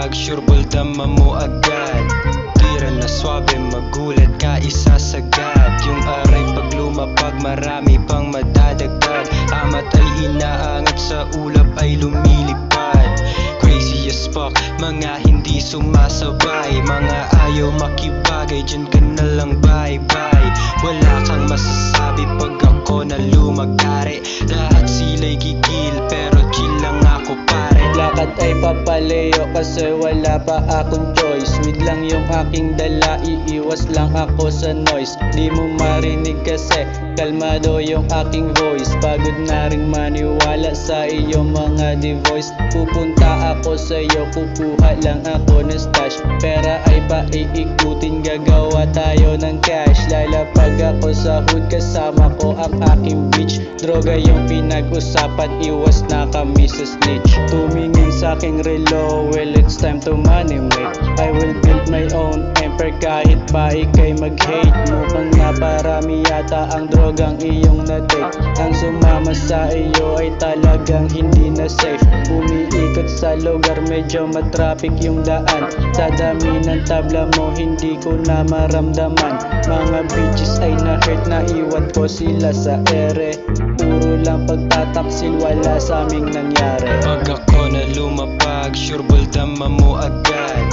lumapag, sure buldama mo agad. Tira na swabe, magulat ka, isasagad. Yung aray pag lumapag, marami pang madadagdag. Amat ay inaangat, sa ulap ay lumilipad. Crazy as fuck, mga hindi sumasabay. Mga ayaw makibagay, dyan ka na lang bye bye. Wala kang masasabi pag ako na lumagari. Lahat sila'y gigil, pero chill lang ako pare. Lakad ay papalayo kasi wala pa akong choice. Weed lang yung aking dala, iiwas lang ako sa noise. Di mo marinig kasi kalmado yung aking voice. Pagod na ring maniwala sa iyong mga device. Pupunta ako sa iyo, kukuha lang ako ng stash. Pera ay paiikutin, gagawa tayo ng cash. Lalapag ako sa hood, kasama ko ang aking bitch. Droga yung pinag-usapan, iwas na kami sa snitch. Tumingin sa aking relo, well it's time to money make. I will build my own empire kahit pa ikay mag-hate. Mukhang naparami yata ang drogang iyong na-take. Ang sumama sa iyo ay talagang hindi na safe. Umiikot sa lugar, medyo matraffic yung daan. Sa dami ng tabla mo, hindi ko na maramdaman. Mga bitches ay na-hurt, naiwan ko sila sa ere. Puro lang pagtataksil, wala sa aming nangyari. Pag ako na lumapag, sure buldama mo agad.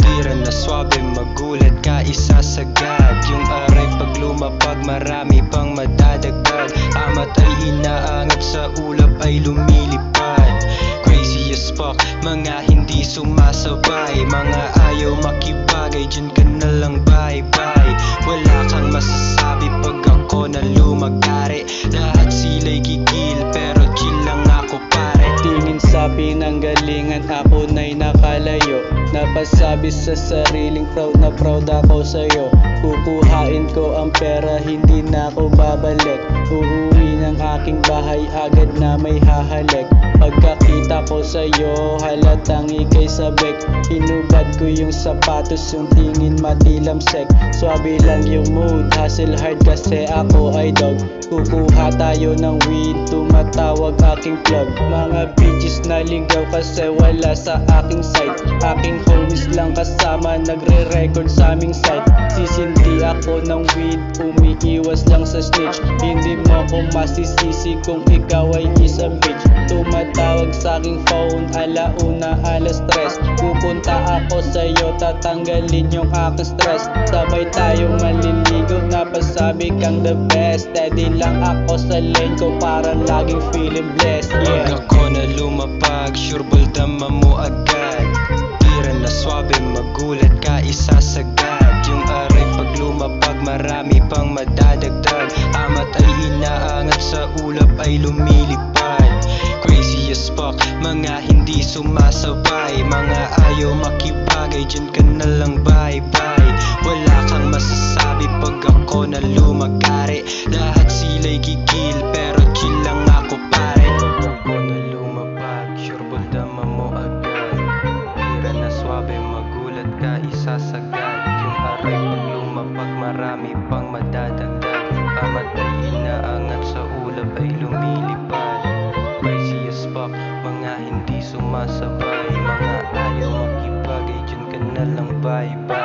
Tira na swabe, magulat ka, isasagad. Yung aray pag lumapag, marami pang madadagdag. Amat ay inaangat, sa ulap ay lumilipad. Crazy as fuck, mga hindi sumasabay. Mga ayaw makibagay, dyan ka na lang bye bye. Wala kang masasabi pag ako na lumagari. Lahat sila'y gigil, pero chill lang ako pare. Tingin sa pinanggalingan, ako na'y nakalayo. Napasabi sa sariling proud na proud ako sa'yo. Kukuhain ko ang pera, hindi na ako babalik. Uuwi ng aking bahay, agad na may hahalik. Pagkakita ko sa'yo, halatang ikay sabik. Hinubad ko yung sapatos, yung tingin matilamsek. Swabe lang yung mood, hustle hard kasi ako ay dog. Kukuha tayo ng weed, tumatawag aking plug. Mga bitches na ligaw kasi wala sa aking side. Aking homies lang kasama, nagre-record sa aming side. Sisindi ako ng weed, umiiwas lang sa snitch. Hindi mo ako masisisi kung ikaw ay isang bitch. Tumatawag sa aking phone, alauna, alas 3. Pupunta ako sa'yo, tatanggalin yung aking stress. Sabay tayong maliligo, napasabi kang the best. Steady lang ako sa lane ko, para laging feeling blessed. Pag ako na lumapag, sure buldama mo agad. Tira na swabe, magulat ka, isasagad. Yung aray pag lumapag, marami pang madadagdag. Amat ay inaangat, sa ulap ay lumilipad. Crazy as fuck, mga hindi sumasabay. Mga ayaw makibagay, dyan ka na lang bye bye. Wala kang masasabi pag ako na lumagari. Lahat sila'y gigil, pero chill lang ako pare. Pag ako na lumapag, sure buldama mo agad. Tira na swabe, magulat ka, isasagad. Yung aray pag lumapag, marami pang madadagdag. Amat ay inaangat, sa ulap ay lumilipad. Crazy as fuck, mga hindi sumasabay. Mga ayaw makibagay, dyan ka na lang bye bye.